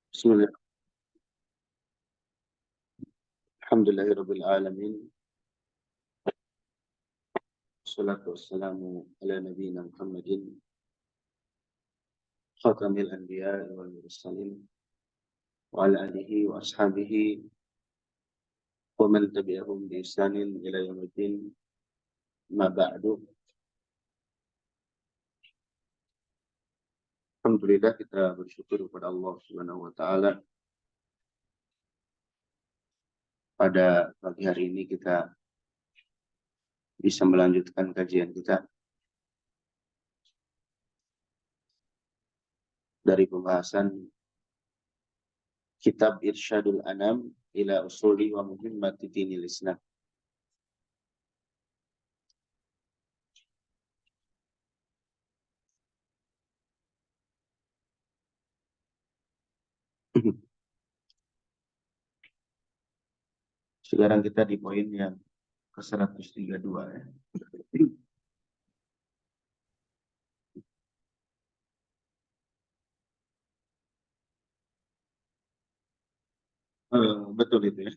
Bismillah. Alhamdulillahirabbil alamin. Wassalatu wassalamu ala nabiyyina Muhammadin khatamil anbiya'i wal mursalin wa ala alihi wa ashabihi wa man tabi'ahum bi ihsanin ila yaumiddin. Ma ba'du. Alhamdulillah, kita bersyukur kepada Allah Subhanahu wa taala. Pada pagi hari ini kita bisa melanjutkan kajian kita dari pembahasan kitab Irsyadul Anam ila Usuli wa Muhimmati Dinil Islam. Sekarang kita di poin yang ke-132 ya. Betul itu ya.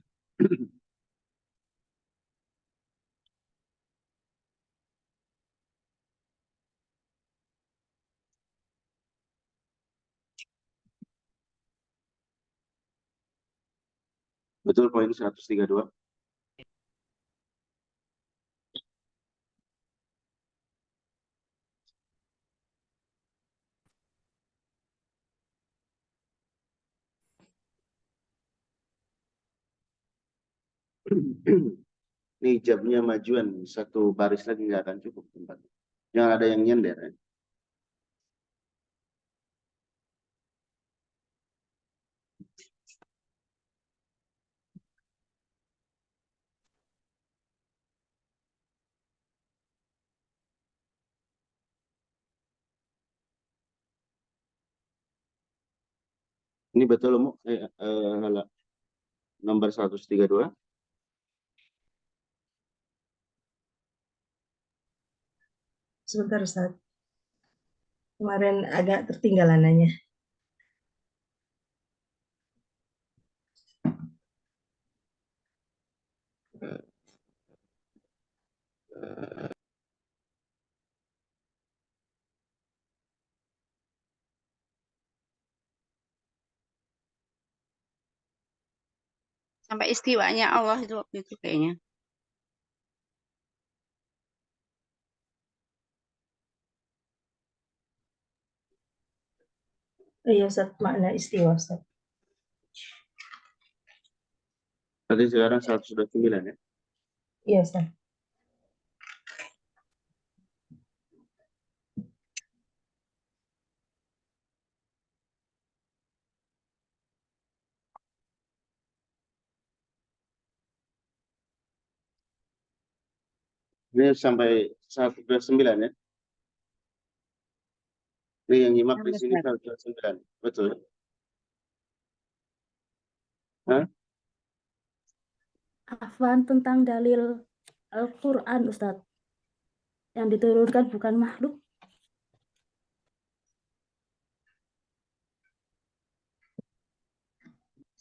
Betul poin 132. Ini jamnya majuan, satu baris lagi nggak akan cukup tempat. Jangan ada yang nyender ya. Ini betul nomor 132. Sebentar Ustaz. Kemarin agak tertinggalan nanya. Sampai istiwanya Allah itu waktu itu kayaknya. Iya Ustaz, makna istiwa Ustaz. Tadi sekarang 129 ya. Iya Ustaz. Ini sampai 129 ya. Ini yang nyimak di sini 129. Betul. Hah? Afwan, tentang dalil Al-Quran Ustaz, yang diturunkan bukan makhluk.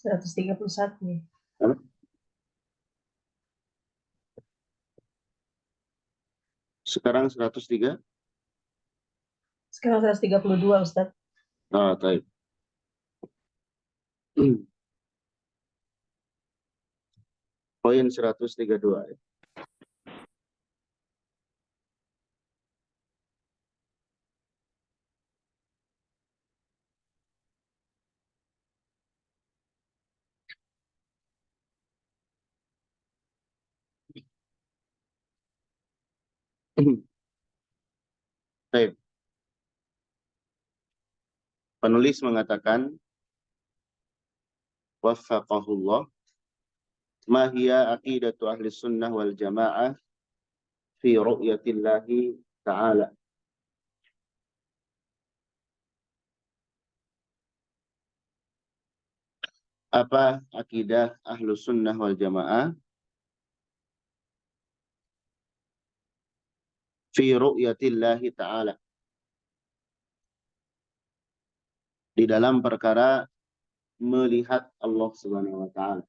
Hah? 131 nih. Hah? Sekarang 103. Sekarang 132 Ustaz. Baik. Poin 132 ya. Baik. Penulis mengatakan waffaqahullah, ma hiya aqidatu ahli sunnah wal jamaah fi ru'yatillahi ta'ala. Apa akidah ahlu sunnah wal jamaah fi ru'yatillahi ta'ala, di dalam perkara melihat Allah Subhanahu wa taala.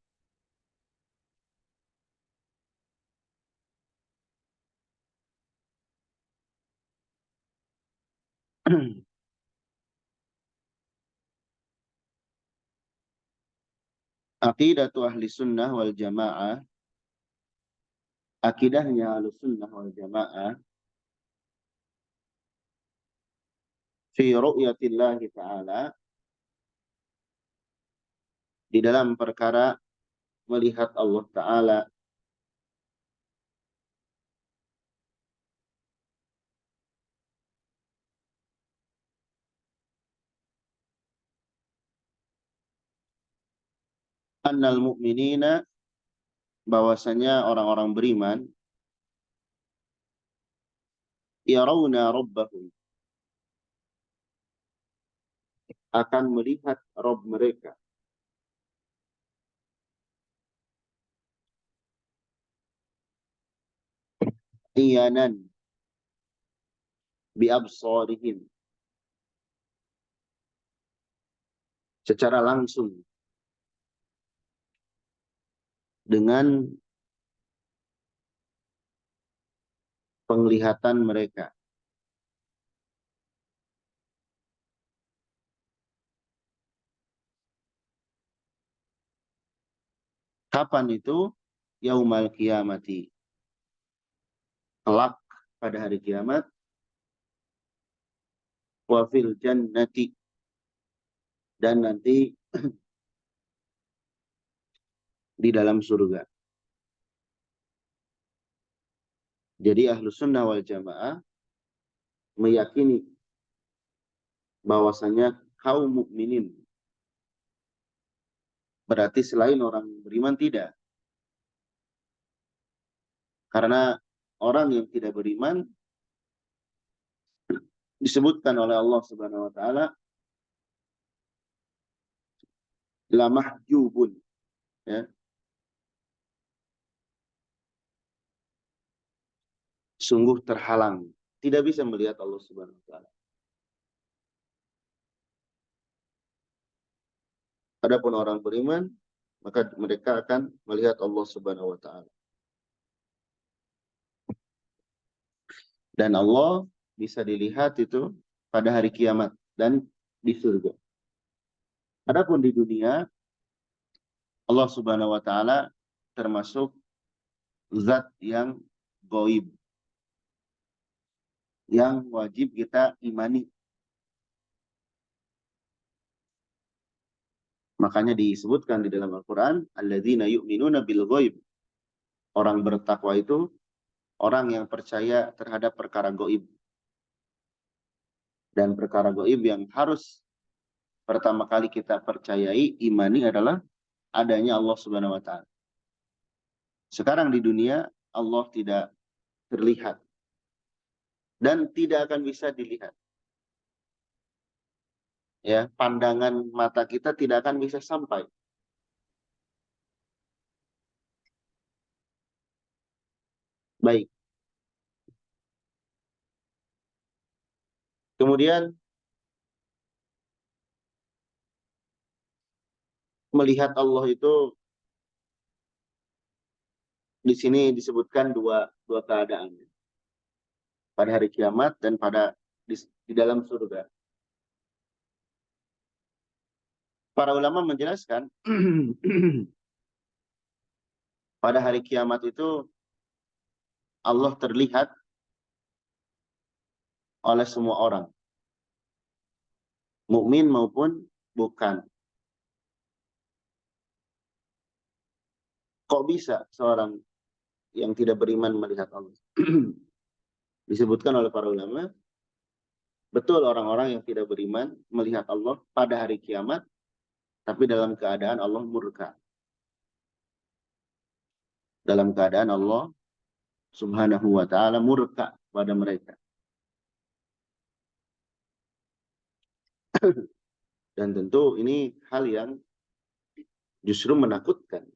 Aqidatu ahli sunnah wal jamaah, akidahnya ahli sunnah wal jamaah, fi ru'yatillahi ta'ala, di dalam perkara melihat Allah Ta'ala, annal mu'minina, bahwasanya orang-orang beriman, yarawna rabbahum, akan melihat Rabb mereka, iyanan bi absarihim, secara langsung dengan penglihatan mereka. Kapan itu? Yaumal qiyamati, kelak pada hari kiamat, wa fil jannati, dan nanti di dalam surga. Jadi ahlu sunnah wal jamaah meyakini bahwasanya kaum mukminin, berarti selain orang beriman tidak. Karena orang yang tidak beriman disebutkan oleh Allah Subhanahu wa taala la mahjubun, ya. Sungguh terhalang, tidak bisa melihat Allah Subhanahu wa taala. Adapun orang beriman, maka mereka akan melihat Allah Subhanahu wa taala. Dan Allah bisa dilihat itu pada hari kiamat dan di surga. Adapun di dunia, Allah Subhanahu wa taala termasuk zat yang gaib, yang wajib kita imani. Makanya disebutkan di dalam Al-Quran, alladzina yu'minuna bil ghaib. Orang bertakwa itu orang yang percaya terhadap perkara gaib. Dan perkara gaib yang harus pertama kali kita percayai, imani adalah adanya Allah Subhanahu wa taala. Sekarang di dunia Allah tidak terlihat dan tidak akan bisa dilihat. Ya, pandangan mata kita tidak akan bisa sampai. Baik. Kemudian melihat Allah itu di sini disebutkan dua keadaan. Pada hari kiamat dan di dalam surga. Para ulama menjelaskan pada hari kiamat itu Allah terlihat oleh semua orang, mukmin maupun bukan. Kok bisa seorang yang tidak beriman melihat Allah? Disebutkan oleh para ulama, betul orang-orang yang tidak beriman melihat Allah pada hari kiamat, tapi dalam keadaan Allah murka. Dalam keadaan Allah Subhanahu wa ta'ala murka pada mereka. Dan tentu ini hal yang justru menakutkan,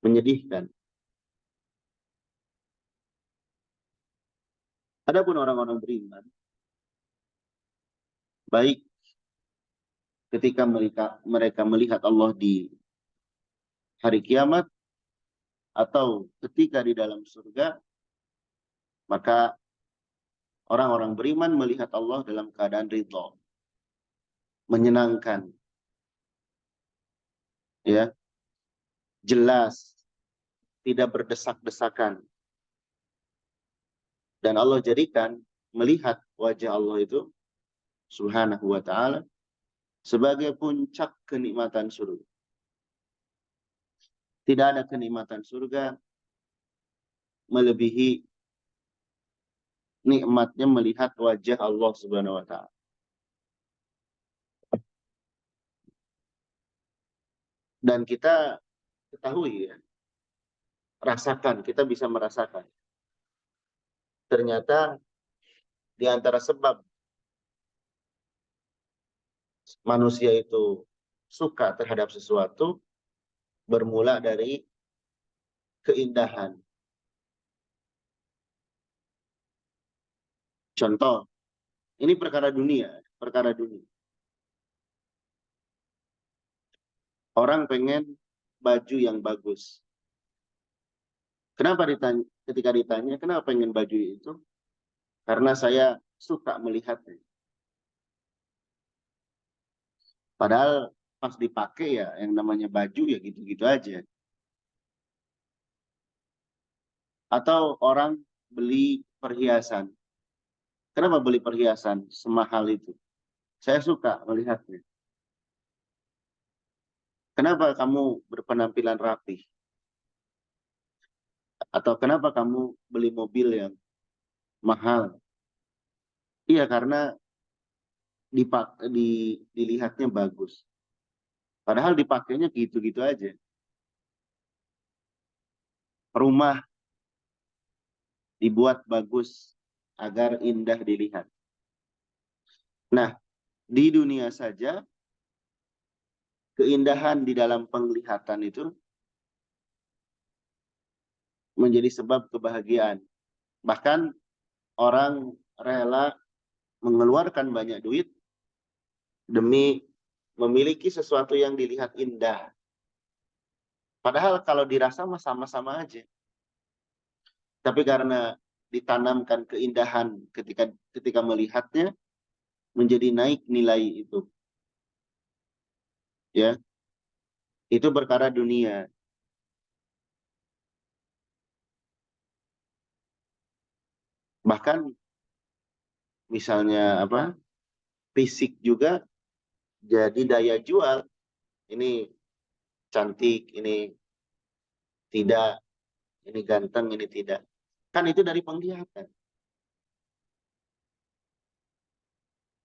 menyedihkan. Adapun orang-orang beriman, baik ketika mereka melihat Allah di hari kiamat atau ketika di dalam surga, maka orang-orang beriman melihat Allah dalam keadaan ridho, menyenangkan, ya, jelas, tidak berdesak-desakan. Dan Allah jadikan melihat wajah Allah itu subhanahu wa ta'ala sebagai puncak kenikmatan surga. Tidak ada kenikmatan surga melebihi nikmatnya melihat wajah Allah subhanahu wa ta'ala. Dan kita ketahui ya, rasakan, kita bisa merasakan. Ternyata di antara sebab manusia itu suka terhadap sesuatu bermula dari keindahan. Contoh, ini perkara dunia. Orang pengen baju yang bagus. Kenapa ketika ditanya, kenapa pengen baju itu? Karena saya suka melihatnya. Padahal pas dipakai ya, yang namanya baju ya gitu-gitu aja. Atau orang beli perhiasan. Kenapa beli perhiasan semahal itu? Saya suka melihatnya. Kenapa kamu berpenampilan rapi? Atau kenapa kamu beli mobil yang mahal? Iya, karena dilihatnya bagus. Padahal dipakainya gitu-gitu aja. Rumah dibuat bagus agar indah dilihat. Nah, di dunia saja keindahan di dalam penglihatan itu menjadi sebab kebahagiaan. Bahkan orang rela mengeluarkan banyak duit demi memiliki sesuatu yang dilihat indah. Padahal kalau dirasa mah sama-sama aja. Tapi karena ditanamkan keindahan ketika melihatnya, menjadi naik nilai itu. Ya. Itu perkara dunia. Bahkan misalnya fisik juga jadi daya jual. Ini cantik, ini tidak, ini ganteng, ini tidak. Kan itu dari penglihatan.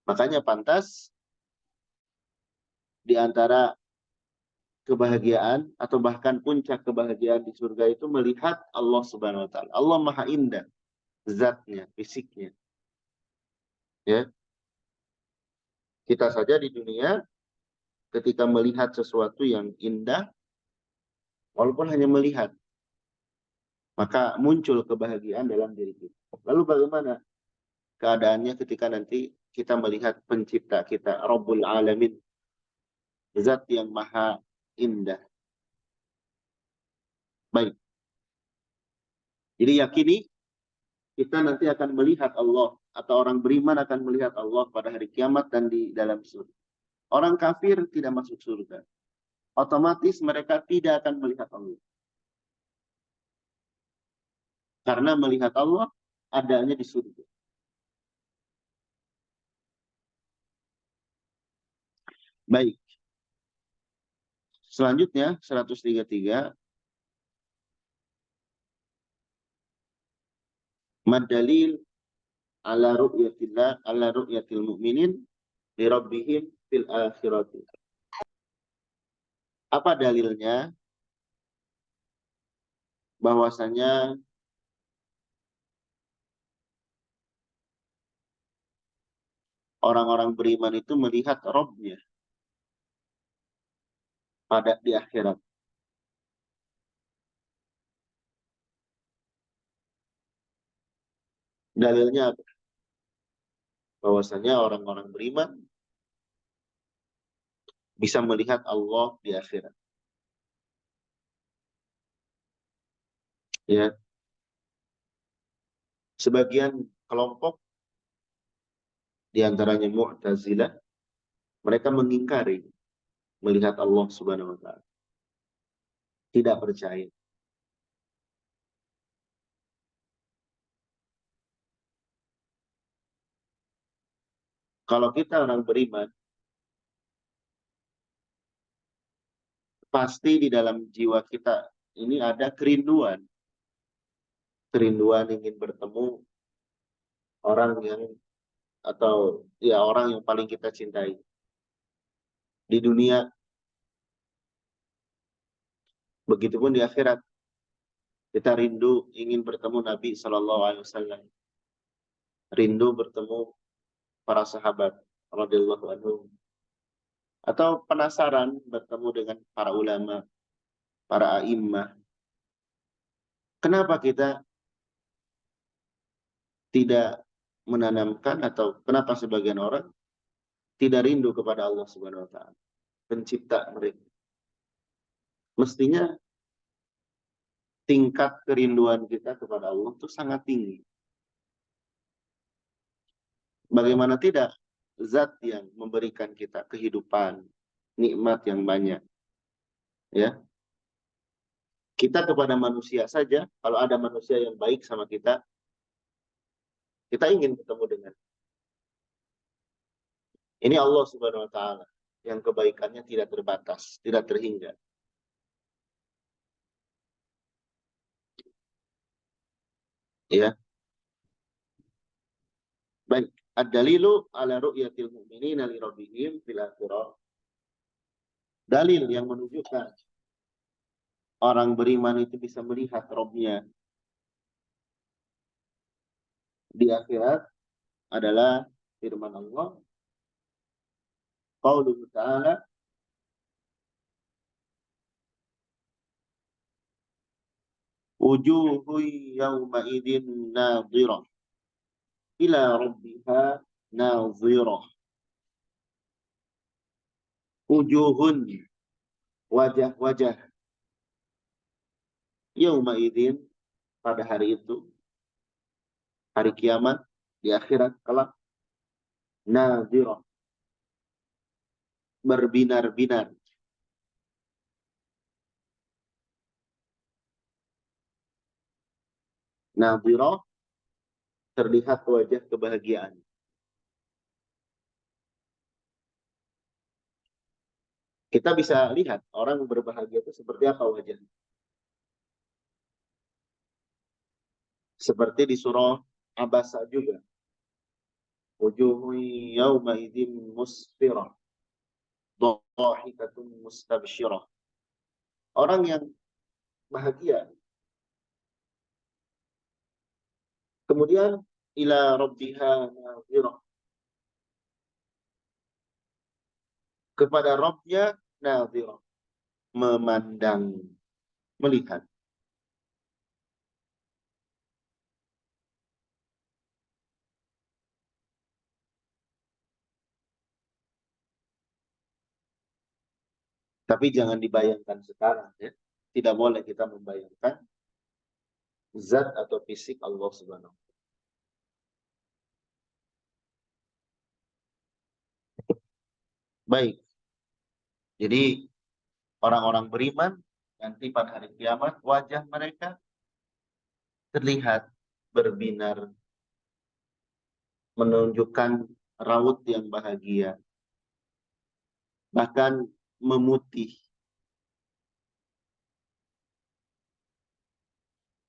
Makanya pantas di antara kebahagiaan atau bahkan puncak kebahagiaan di surga itu melihat Allah Subhanahu wa taala. Allah Maha Indah zatnya, fisiknya. Ya. Kita saja di dunia ketika melihat sesuatu yang indah, walaupun hanya melihat, maka muncul kebahagiaan dalam diri kita. Lalu bagaimana keadaannya ketika nanti kita melihat pencipta kita, Rabbul Alamin, zat yang maha indah. Baik. Jadi yakini kita nanti akan melihat Allah, atau orang beriman akan melihat Allah pada hari kiamat dan di dalam surga. Orang kafir tidak masuk surga. Otomatis mereka tidak akan melihat Allah. Karena melihat Allah adanya di surga. Baik. Selanjutnya 133. Madalil ala ru'yatillah ala ru'yatil mu'minin li rabbihim fil akhirati. Apa dalilnya bahwasanya orang-orang beriman itu melihat Rabb-nya pada di akhirat? Dalilnya apa? Bahwasanya orang-orang beriman bisa melihat Allah di akhirat. Ya, sebagian kelompok di antaranya Mu'tazilah, mereka mengingkari melihat Allah Subhanahu wa taala. Tidak percaya. Kalau kita orang beriman, pasti di dalam jiwa kita ini ada kerinduan. Kerinduan ingin bertemu orang yang, atau ya orang yang paling kita cintai. Di dunia, begitupun di akhirat. Kita rindu ingin bertemu Nabi Shallallahu Alaihi Wasallam. Rindu bertemu para sahabat radhiyallahu anhum. Atau penasaran bertemu dengan para ulama, para a'immah. Kenapa kita tidak menanamkan, atau kenapa sebagian orang tidak rindu kepada Allah Subhanahu wa taala, pencipta mereka? Mestinya tingkat kerinduan kita kepada Allah itu sangat tinggi. Bagaimana tidak, zat yang memberikan kita kehidupan, nikmat yang banyak. Ya. Kita kepada manusia saja, kalau ada manusia yang baik sama kita ingin ketemu dengan. Ini Allah Subhanahu wa taala yang kebaikannya tidak terbatas, tidak terhingga. Ya. Baik, ad-dalilu ala ru'yatil mu'minina li rabbihim fil akhirah. Dalil yang menunjukkan orang beriman itu bisa melihat Rabb-nya di akhirat adalah firman Allah. Qauluhu ta'ala, wujuhu yawma idin nadhirah ila rabbiha nadhirah. Wujuhun, wajah-wajah, yawma idin, pada hari itu, hari kiamat, di akhirat kelak, nadhirah, berbinar-binar. Nadhirah, terlihat wajah kebahagiaan. Kita bisa lihat orang berbahagia itu seperti apa wajahnya. Seperti di surah Abasa juga. Wujuhu yawma idzin musfirah, dhahikatun mustabsyirah. Orang yang bahagia. Kemudian ila rabbiha nadhirah, kepada Rabb-nya nadhirah, memandang, melihat. Tapi jangan dibayangkan sekarang, ya. Tidak boleh kita membayangkan zat atau fisik Allah Subhanahu. Baik. Jadi orang-orang beriman nanti pada hari kiamat wajah mereka terlihat berbinar, menunjukkan raut yang bahagia, bahkan memutih.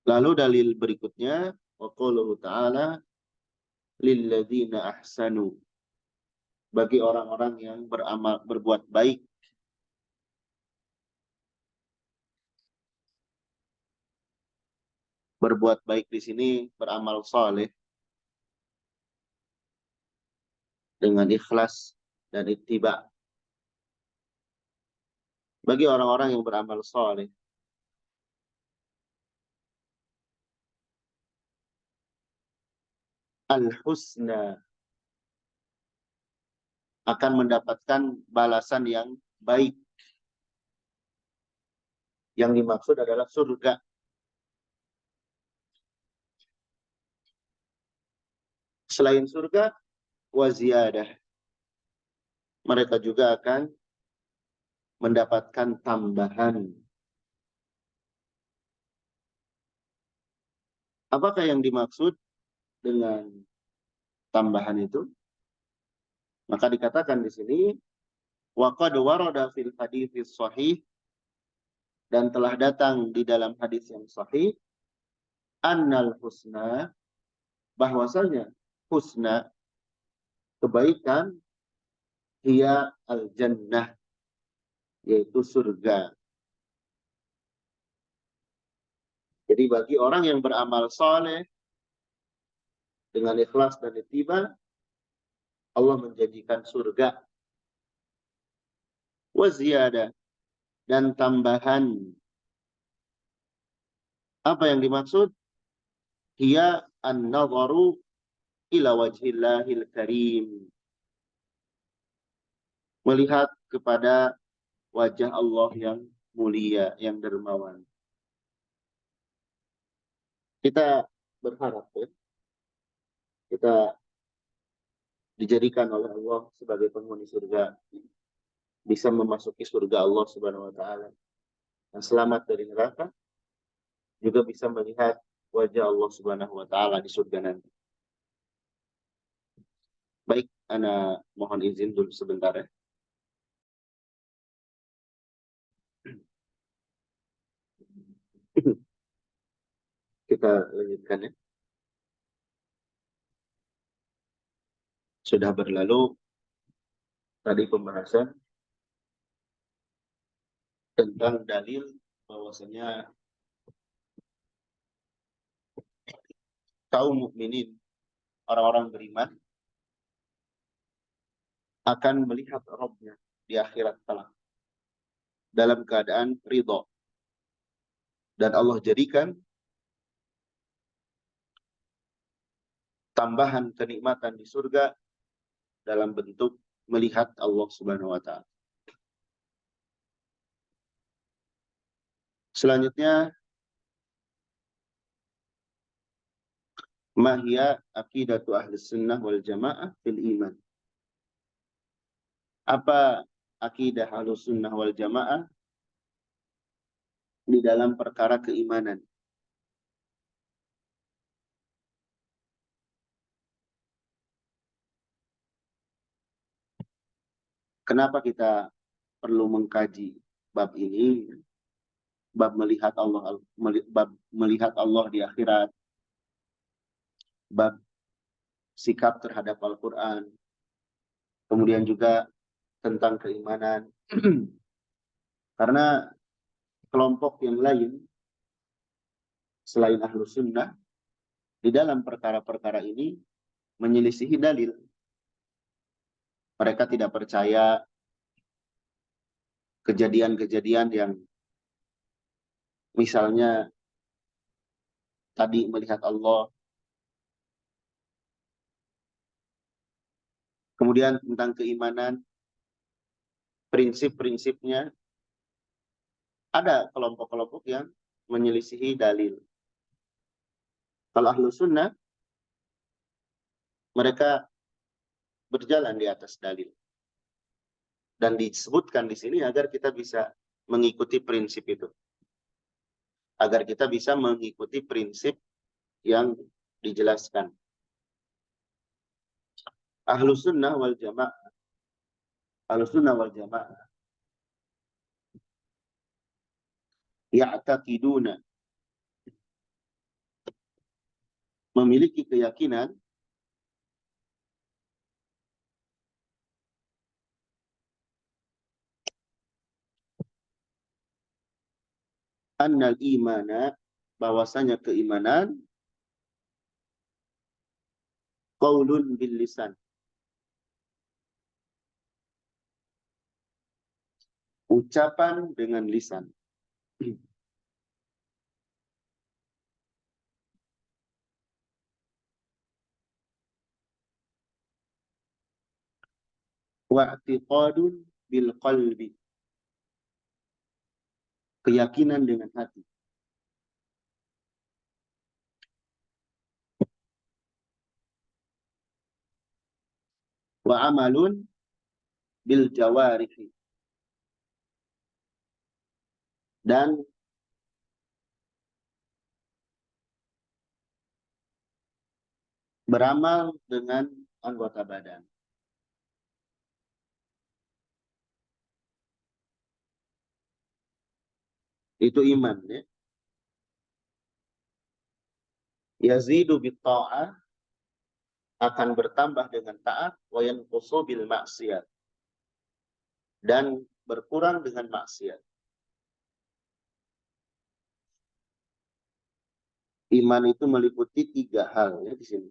Lalu dalil berikutnya, wa qauluhu ta'ala lilladzina ahsanu, bagi orang-orang yang beramal, berbuat baik. Berbuat baik di sini beramal saleh dengan ikhlas dan ittiba. Bagi orang-orang yang beramal saleh, al-husna, akan mendapatkan balasan yang baik. Yang dimaksud adalah surga. Selain surga, wa ziyadah. Mereka juga akan mendapatkan tambahan. Apakah yang dimaksud dengan tambahan itu? Maka dikatakan di sini, wa qad warada fil hadits sahih, dan telah datang di dalam hadis yang sahih, annal husna, bahwasanya husna, kebaikan, hiya al jannah, yaitu surga. Jadi bagi orang yang beramal saleh dengan ikhlas dan ittiba, Allah menjanjikan surga. Wa ziyadah, dan tambahan. Apa yang dimaksud? Hiya an-nadharu ila wajhillahil karim. Melihat kepada wajah Allah yang mulia, yang dermawan. Kita berharap ya, kita dijadikan oleh Allah sebagai penghuni surga, bisa memasuki surga Allah Subhanahu wa taala, dan selamat dari neraka, juga bisa melihat wajah Allah Subhanahu wa taala di surga nanti. Baik, ana mohon izin dulu sebentar ya. Kita lanjutkan ya. Sudah berlalu tadi pembahasan tentang dalil bahwasanya kaum mukminin, orang-orang beriman, akan melihat Rabb-nya di akhirat kelak dalam keadaan ridho. Dan Allah jadikan tambahan kenikmatan di surga dalam bentuk melihat Allah Subhanahu wa taala. Selanjutnya, mahia aqidatu ahli sunnah wal jamaah fil iman. Apa akidah ahli sunnah wal jamaah di dalam perkara keimanan? Kenapa kita perlu mengkaji bab ini? Bab melihat Allah di akhirat, bab sikap terhadap Al-Quran, kemudian juga tentang keimanan. Karena kelompok yang lain selain ahlu sunnah di dalam perkara-perkara ini menyelisihi dalil. Mereka tidak percaya kejadian-kejadian yang misalnya tadi melihat Allah. Kemudian tentang keimanan, prinsip-prinsipnya, ada kelompok-kelompok yang menyelisihi dalil. Kalau ahlu sunnah, mereka berjalan di atas dalil. Dan disebutkan di sini agar kita bisa mengikuti prinsip itu. Agar kita bisa mengikuti prinsip yang dijelaskan. Ahlu sunnah wal jamaah. Ahlu sunnah wal jamaah. Ya'taqiduna. Memiliki keyakinan annal imana, bahwasanya keimanan qaulun bil lisan, ucapan dengan lisan. Wa i'tiqadun bil qalbi, keyakinan dengan hati. Wa amalun bil jawarihi. Dan beramal dengan anggota badan. Itu iman, ya. Yazidu bitta'ah, akan bertambah dengan taat, wa yanqusu bil maksiat, dan berkurang dengan maksiat. Iman itu meliputi 3 hal, ya, di sini.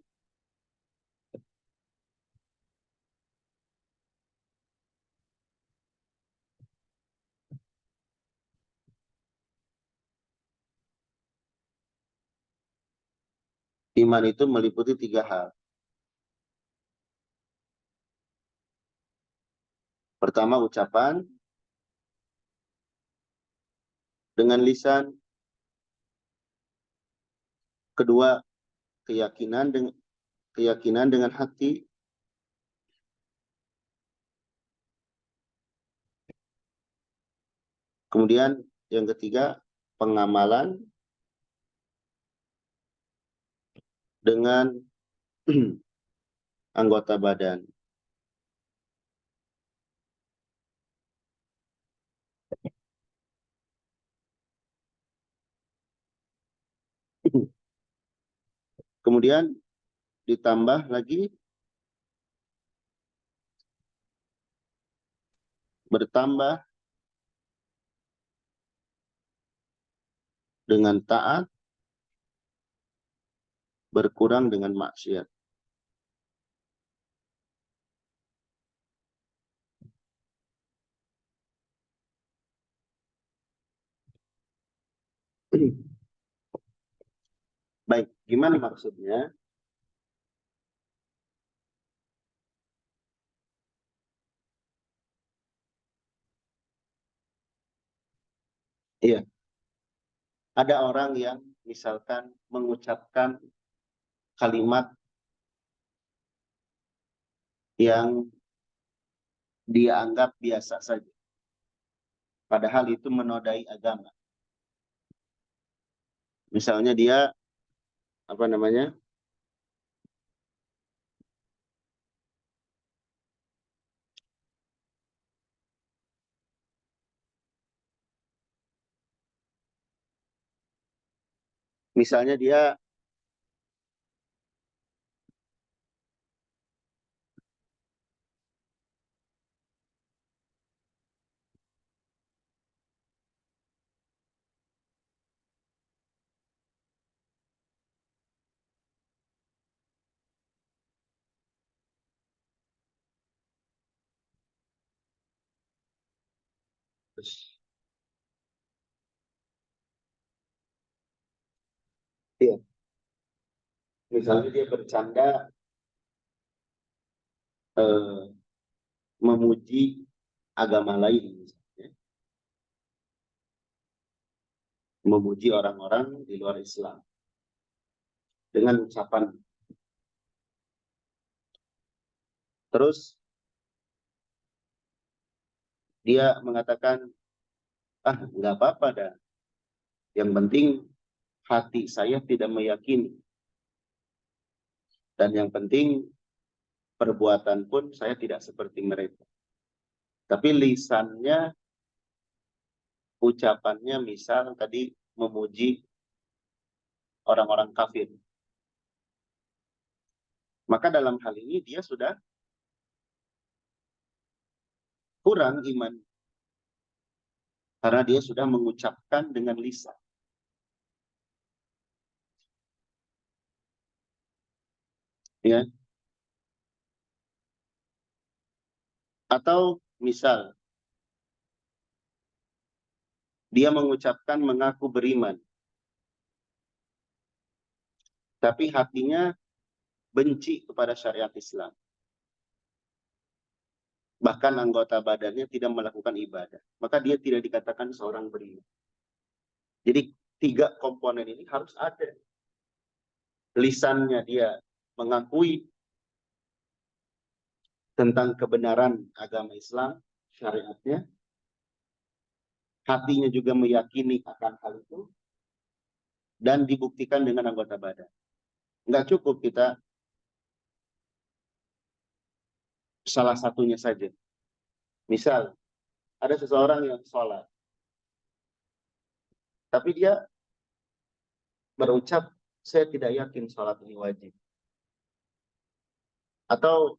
Iman itu meliputi 3 hal. Pertama, ucapan dengan lisan. Kedua, keyakinan dengan hati. Kemudian yang ketiga, pengamalan dengan anggota badan. Kemudian ditambah lagi bertambah dengan taat, berkurang dengan maksiat. Baik, gimana maksudnya? Iya, ada orang yang misalkan mengucapkan kalimat yang dia anggap biasa saja, padahal itu menodai agama. Misalnya dia misalnya dia iya, misalnya dia bercanda memuji agama lain, misalnya. Memuji orang-orang di luar Islam dengan ucapan. Terus dia mengatakan, nggak apa-apa dah. Yang penting hati saya tidak meyakini. Dan yang penting perbuatan pun saya tidak seperti mereka. Tapi lisannya, ucapannya misal tadi memuji orang-orang kafir. Maka dalam hal ini dia sudah kurang iman. Karena dia sudah mengucapkan dengan lisan. Ya. Atau misal dia mengucapkan mengaku beriman, tapi hatinya benci kepada syariat Islam. Bahkan anggota badannya tidak melakukan ibadah. Maka dia tidak dikatakan seorang beriman. Jadi 3 komponen ini harus ada. Lisannya dia mengakui tentang kebenaran agama Islam, syariatnya. Hatinya juga meyakini akan hal itu. Dan dibuktikan dengan anggota badan. Nggak cukup kita salah satunya saja. Misal, ada seseorang yang sholat. Tapi dia berucap, saya tidak yakin sholat ini wajib. Atau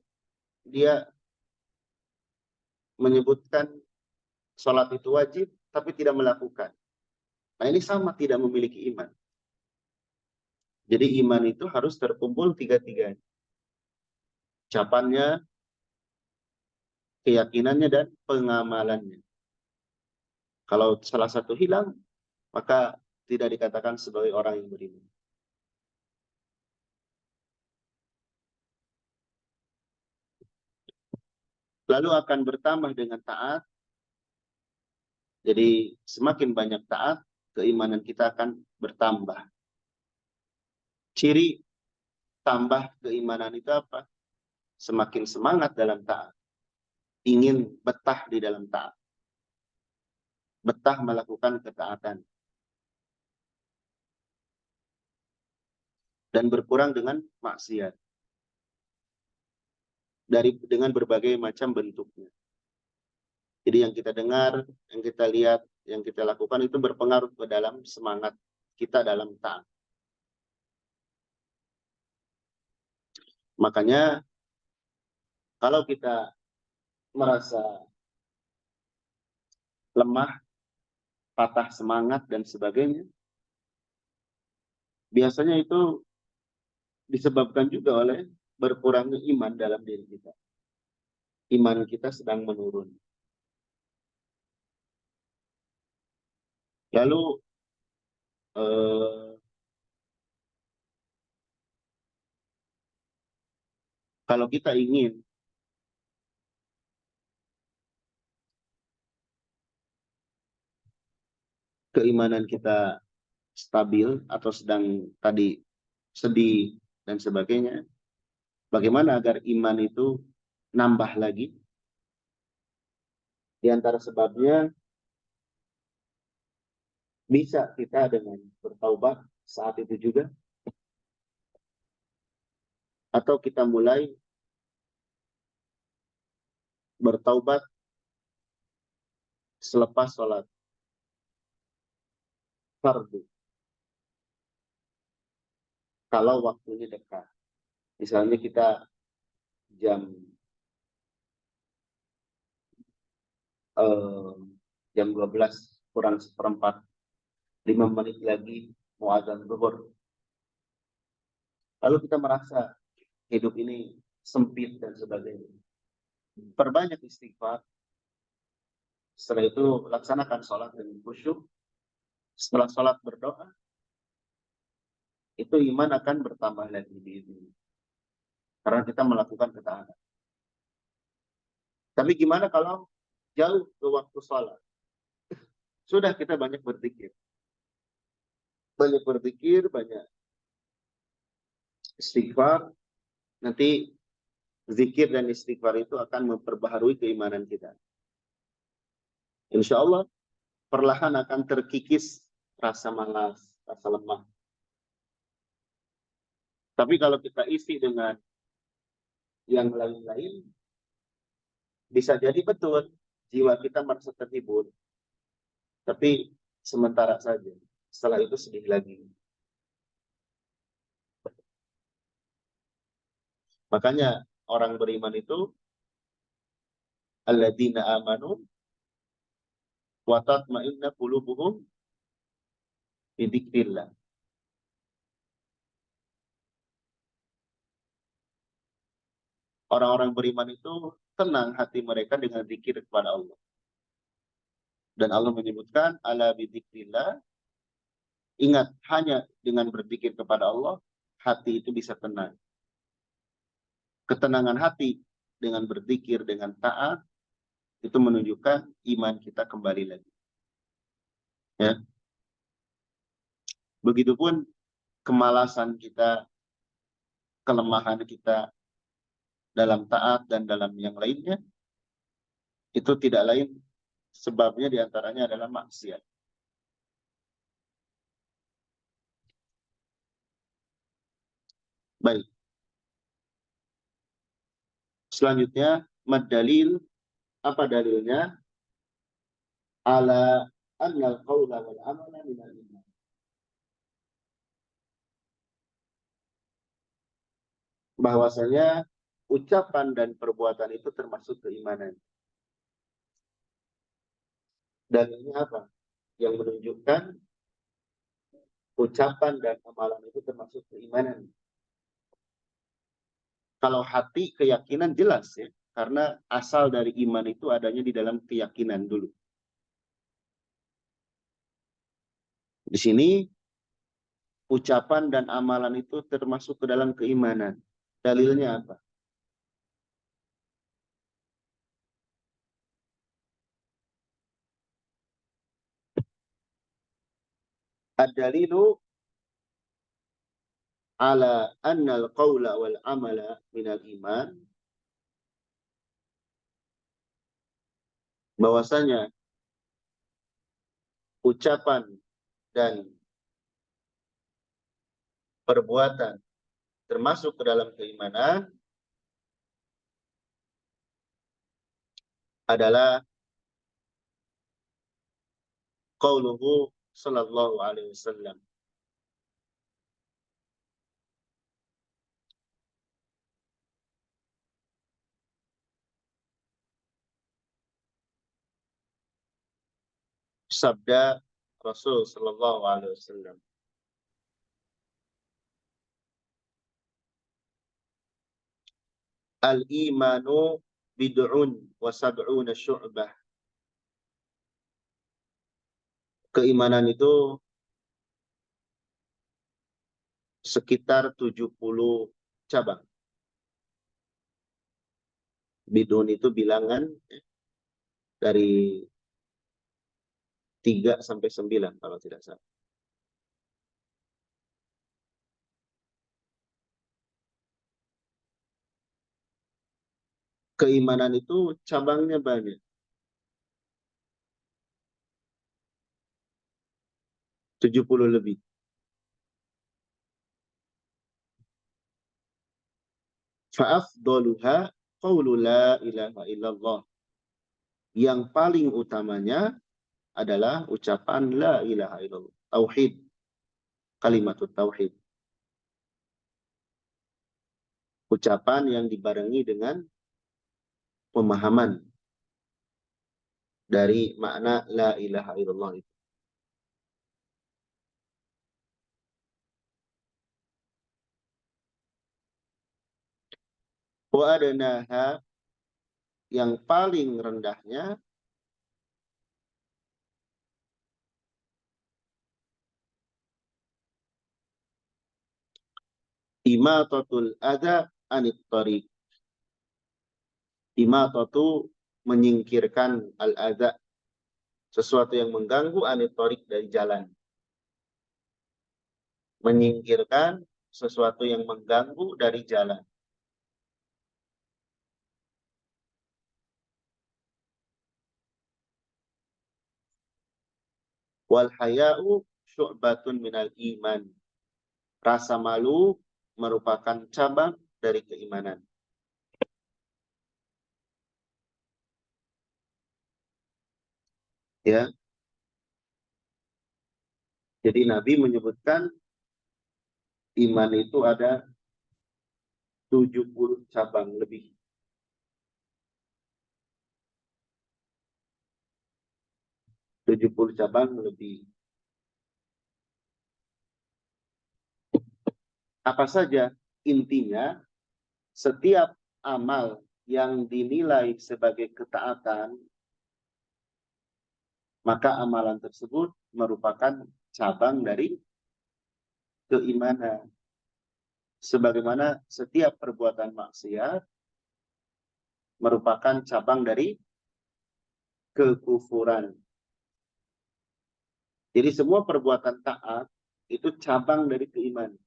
dia menyebutkan sholat itu wajib, tapi tidak melakukan. Nah ini sama, tidak memiliki iman. Jadi iman itu harus terkumpul 3-3. Ucapannya, keyakinannya, dan pengamalannya. Kalau salah satu hilang, maka tidak dikatakan sebagai orang yang beriman. Lalu akan bertambah dengan taat. Jadi semakin banyak taat, keimanan kita akan bertambah. Ciri tambah keimanan itu apa? Semakin semangat dalam taat. Ingin betah di dalam taat. Betah melakukan ketaatan. Dan berkurang dengan maksiat. Dengan berbagai macam bentuknya. Jadi yang kita dengar, yang kita lihat, yang kita lakukan itu berpengaruh ke dalam semangat kita dalam taat. Makanya kalau kita merasa lemah, patah semangat dan sebagainya, biasanya itu disebabkan juga oleh berkurangnya iman dalam diri kita. Iman kita sedang menurun. Lalu kalau kita ingin keimanan kita stabil atau sedang tadi sedih dan sebagainya, bagaimana agar iman itu nambah lagi? Di antara sebabnya bisa kita dengan bertaubat saat itu juga, atau kita mulai bertaubat selepas sholat fardu. Kalau waktunya dekat. Misalnya kita jam 12 kurang seperempat, 5 menit lagi mau azan zuhur. Lalu kita merasa hidup ini sempit dan sebagainya. Perbanyak istighfar. Setelah itu laksanakan sholat dengan khusyuk. Setelah sholat berdoa, itu iman akan bertambah lagi di itu. Karena kita melakukan ketaatan. Tapi gimana kalau jauh ke waktu sholat? Sudah kita banyak berpikir. Banyak berpikir, banyak istighfar. Nanti zikir dan istighfar itu akan memperbaharui keimanan kita. Insya Allah perlahan akan terkikis rasa malas, rasa lemah. Tapi kalau kita isi dengan yang lain-lain, bisa jadi betul jiwa kita merasa terhibur. Tapi sementara saja. Setelah itu sedih lagi. Makanya orang beriman itu alladzina amanu wa tatma'inna qulubuhum bi dzikrillah. Orang-orang beriman itu tenang hati mereka dengan zikir kepada Allah. Dan Allah menyebutkan ala bi dzikrillah, ingat hanya dengan berzikir kepada Allah hati itu bisa tenang. Ketenangan hati dengan berzikir, dengan taat, itu menunjukkan iman kita kembali lagi. Ya. Begitupun kemalasan kita, kelemahan kita dalam taat dan dalam yang lainnya, itu tidak lain sebabnya diantaranya adalah maksiat. Baik. Selanjutnya, mad-dalil. Apa dalilnya? Ala annal qawla wal amala minal iman. Bahwasanya ucapan dan perbuatan itu termasuk keimanan. Dalilnya apa? Yang menunjukkan ucapan dan amalan itu termasuk keimanan. Kalau hati, keyakinan jelas ya. Karena asal dari iman itu adanya di dalam keyakinan dulu. Di sini, ucapan dan amalan itu termasuk ke dalam keimanan. Dalilnya apa? Ad-dalilu ala annal qawla wal amala minal iman. Bahwasanya ucapan dan perbuatan termasuk ke dalam keimanan adalah qauluhu sallallahu alaihi wasallam. Sabda Rasul sallallahu alaihi wasallam. Al-imanu bid'un wa sab'una syu'bah. Keimanan itu sekitar 70 cabang. Bid'un itu bilangan dari 3 sampai 9 kalau tidak salah. Keimanan itu cabangnya banyak. 70 lebih. Fa'afdaluha qawlu la ilaha illallah. Yang paling utamanya adalah ucapan la ilaha illallah. Tauhid. Kalimatut tauhid. Ucapan yang dibarengi dengan pemahaman dari makna la ilaha illallah itu. Wa adanaha, yang paling rendahnya imatatul adha anit tariq. Imatatu menyingkirkan al-adha, sesuatu yang mengganggu anit tariq dari jalan. Menyingkirkan sesuatu yang mengganggu dari jalan. Wal haya'u syu'batun minal iman. Rasa malu merupakan cabang dari keimanan. Ya. Jadi Nabi menyebutkan iman itu ada 70 cabang lebih. 70 cabang lebih. Apa saja? Intinya, setiap amal yang dinilai sebagai ketaatan, maka amalan tersebut merupakan cabang dari keimanan. Sebagaimana setiap perbuatan maksiat merupakan cabang dari kekufuran. Jadi semua perbuatan taat itu cabang dari keimanan.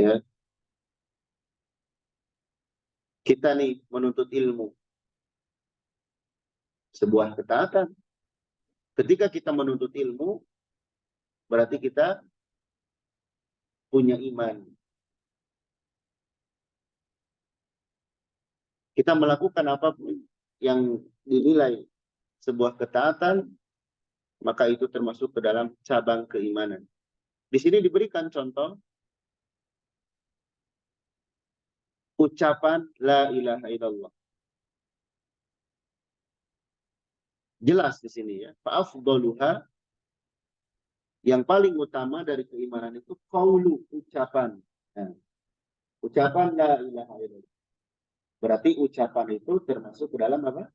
Ya, kita nih menuntut ilmu, sebuah ketaatan. Ketika kita menuntut ilmu, berarti kita punya iman. Kita melakukan apapun yang dinilai sebuah ketaatan, maka itu termasuk ke dalam cabang keimanan. Di sini diberikan contoh ucapan la ilaha illallah. Jelas di sini ya. Fa'afdaluha, yang paling utama dari keimanan itu qaulu, ucapan. Nah, ucapan la ilaha illallah. Berarti ucapan itu termasuk ke dalam apa?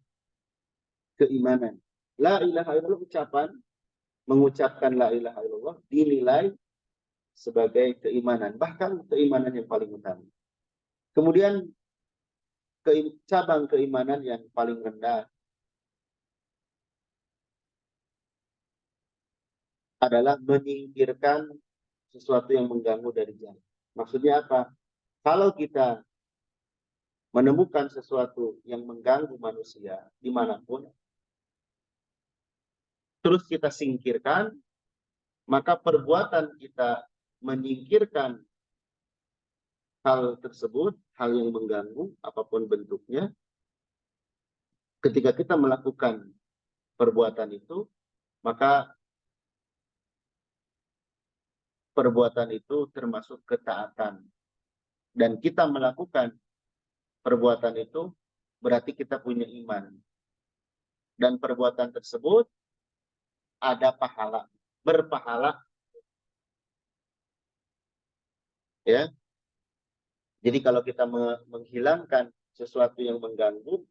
Keimanan. La ilaha illallah, ucapan, mengucapkan la ilaha illallah dinilai sebagai keimanan, bahkan keimanan yang paling utama. Kemudian cabang keimanan yang paling rendah adalah menyingkirkan sesuatu yang mengganggu dari jalan. Maksudnya apa? Kalau kita menemukan sesuatu yang mengganggu manusia dimanapun, terus kita singkirkan, maka perbuatan kita menyingkirkan hal tersebut, hal yang mengganggu, apapun bentuknya, ketika kita melakukan perbuatan itu, maka perbuatan itu termasuk ketaatan. Dan kita melakukan perbuatan itu berarti kita punya iman. Dan perbuatan tersebut ada pahala, berpahala. Ya. Jadi kalau kita menghilangkan sesuatu yang mengganggu,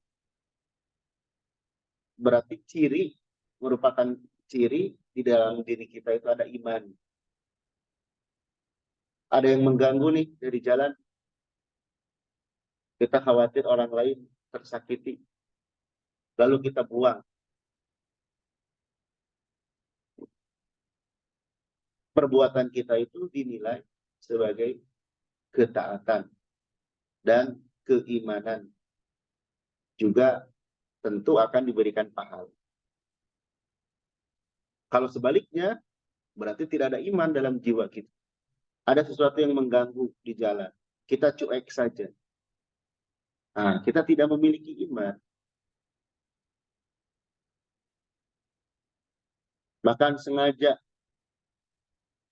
berarti merupakan ciri di dalam diri kita itu ada iman. Ada yang mengganggu nih dari jalan, kita khawatir orang lain tersakiti, lalu kita buang. Perbuatan kita itu dinilai sebagai ketaatan dan keimanan. Juga tentu akan diberikan pahala. Kalau sebaliknya, berarti tidak ada iman dalam jiwa kita. Ada sesuatu yang mengganggu di jalan, kita cuek saja. Nah, kita tidak memiliki iman. Bahkan sengaja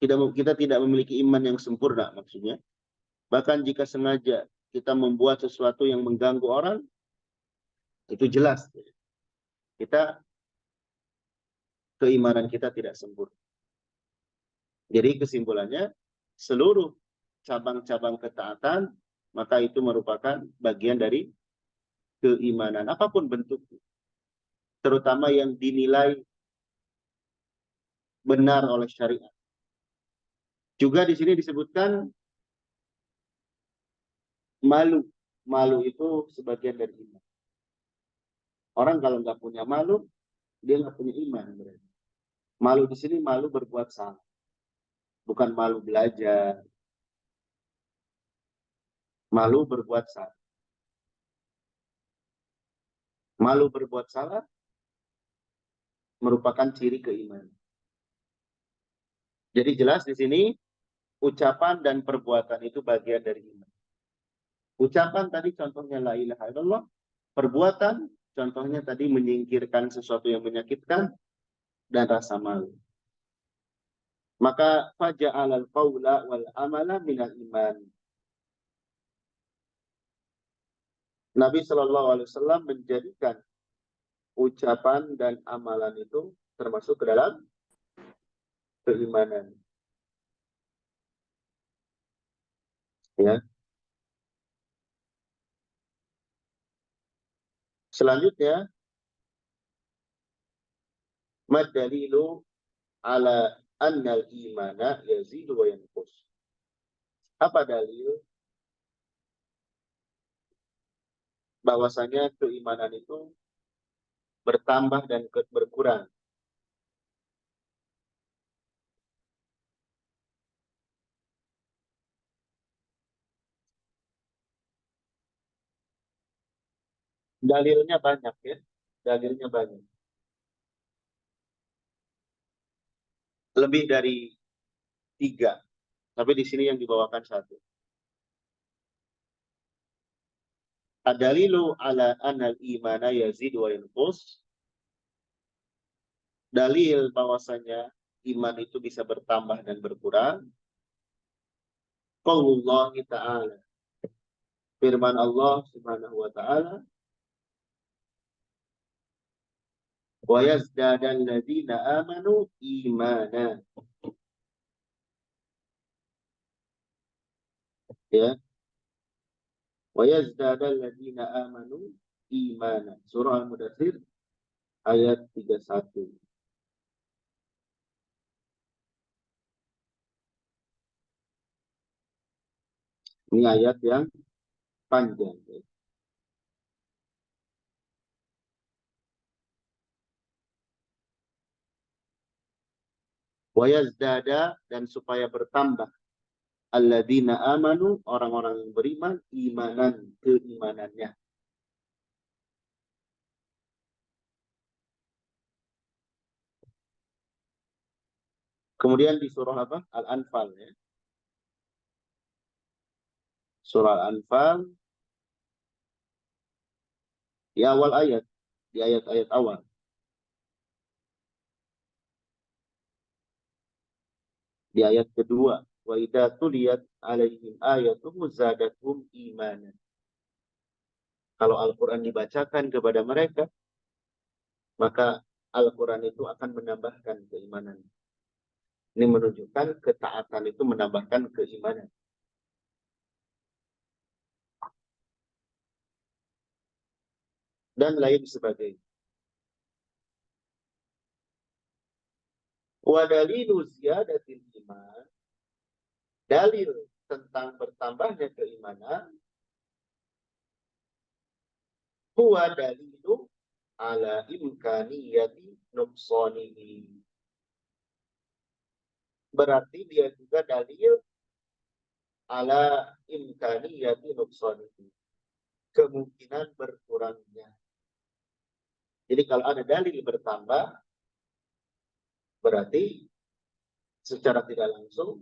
kita tidak memiliki iman yang sempurna, maksudnya. Bahkan jika sengaja kita membuat sesuatu yang mengganggu orang, itu jelas keimanan kita tidak sempurna. Jadi kesimpulannya, seluruh cabang-cabang ketaatan, maka itu merupakan bagian dari keimanan, apapun bentuknya. Terutama yang dinilai benar oleh syariat. Juga di sini disebutkan malu. Malu itu sebagian dari iman. Orang kalau nggak punya malu, dia nggak punya iman. Berarti. Malu di sini malu berbuat salah. Bukan malu belajar. Malu berbuat salah. Malu berbuat salah merupakan ciri keimanan. Jadi jelas di sini ucapan dan perbuatan itu bagian dari iman. Ucapan tadi contohnya la ilaha illallah, perbuatan contohnya tadi menyingkirkan sesuatu yang menyakitkan dan rasa malu. Maka faja'alal qawla wal amala minal iman. Nabi SAW menjadikan ucapan dan amalan itu termasuk ke dalam keimanan. Ya. Selanjutnya, mad dalilu ala annal imana yazidu wa yanqus. Apa dalil bahwasanya keimanan itu bertambah dan berkurang. Dalilnya banyak ya, dalilnya banyak. Lebih dari 3, tapi di sini yang dibawakan 1. Ad-dalilu ala anal imana yazid wa yanqus. Dalil bahwasanya iman itu bisa bertambah dan berkurang. Qaulullah ta'ala. Firman Allah Subhanahu wa ta'ala, wa yazdadal ladzina amanu imana. Ya. Wa yazdadal ladzina amanu imana. Surah Al-Mudaththir ayat 31. Ini ayat yang panjang. Ya. Wa yazdada, dan supaya bertambah alladzina amanu, orang-orang yang beriman, imanan, keimanannya. Kemudian di surah apa? Al-Anfal ya. Surah Al-Anfal di awal ayat, di ayat-ayat awal. Di ayat kedua, wa idza tuliyat alaihim ayatuhu zadatuhum imanan. Kalau Al-Qur'an dibacakan kepada mereka, maka Al-Qur'an itu akan menambahkan keimanan. Ini menunjukkan ketaatan itu menambahkan keimanan. Dan lain sebagainya. Wa dalilu ziyadatil iman, dalil tentang bertambahnya keimanan, huwa dalilu ala imkaniyati nuqsanihi. Berarti dia juga dalil ala imkaniyati nuqsanihi, kemungkinan berkurangnya. Jadi kalau ada dalil bertambah, berarti secara tidak langsung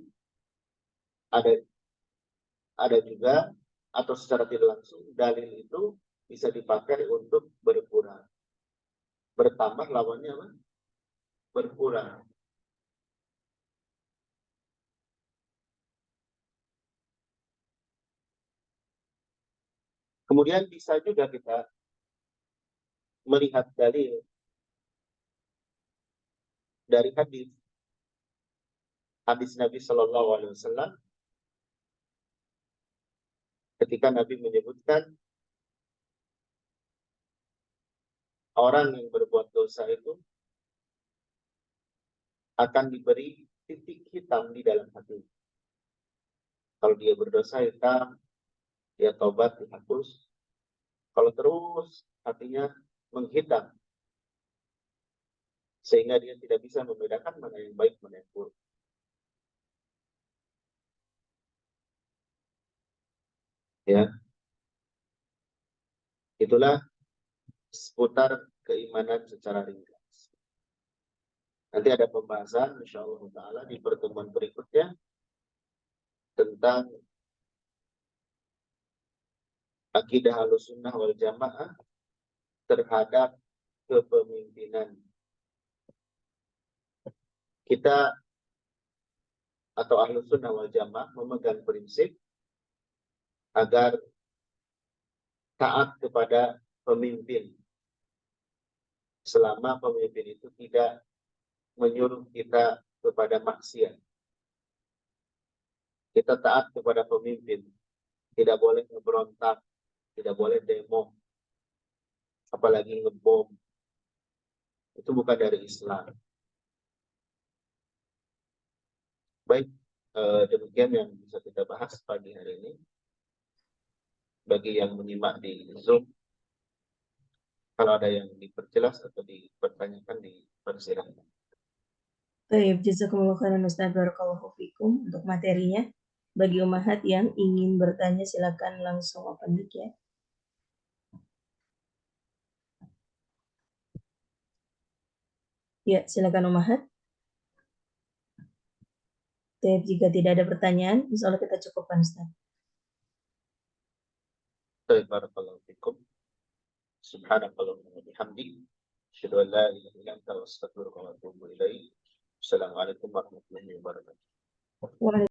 ada juga, atau secara tidak langsung dalil itu bisa dipakai untuk berkurang. Bertambah lawannya apa? Berkurang. Kemudian bisa juga kita melihat dalil dari hadis Nabi Shallallahu Alaihi Wasallam ketika Nabi menyebutkan orang yang berbuat dosa itu akan diberi titik hitam di dalam hati. Kalau dia berdosa hitam, dia tobat dihapus. Kalau terus hatinya menghitam, sehingga dia tidak bisa membedakan mana yang baik, mana yang buruk. Ya, itulah seputar keimanan secara ringkas. Nanti ada pembahasan, insyaallah taala di pertemuan berikutnya tentang akidah Ahlussunnah wal Jamaah terhadap kepemimpinan. Kita atau Ahlussunnah wal Jamaah memegang prinsip agar taat kepada pemimpin selama pemimpin itu tidak menyuruh kita kepada maksiat. Kita taat kepada pemimpin, tidak boleh ngeberontak, tidak boleh demo, apalagi ngebom. Itu bukan dari Islam. Baik, demikian yang bisa kita bahas pagi hari ini. Bagi yang menyimak di Zoom, Kalau ada yang diperjelas atau dipertanyakan, dipersilakan. Baik, jazakumullah khairan Ustaz, barakallahu fikum untuk materinya. Bagi umahat yang ingin bertanya silakan langsung open mic ya. Ya, silakan umahat. Baik, jika tidak ada pertanyaan, insya Allah kita cukupkan Ustaz. Barakallahu fikum. Subhanakallahumma wa bihamdik, asyhadu an la ilaha illa anta, astaghfiruka wa atubu ilaik. Assalamualaikum warahmatullahi wabarakatuh.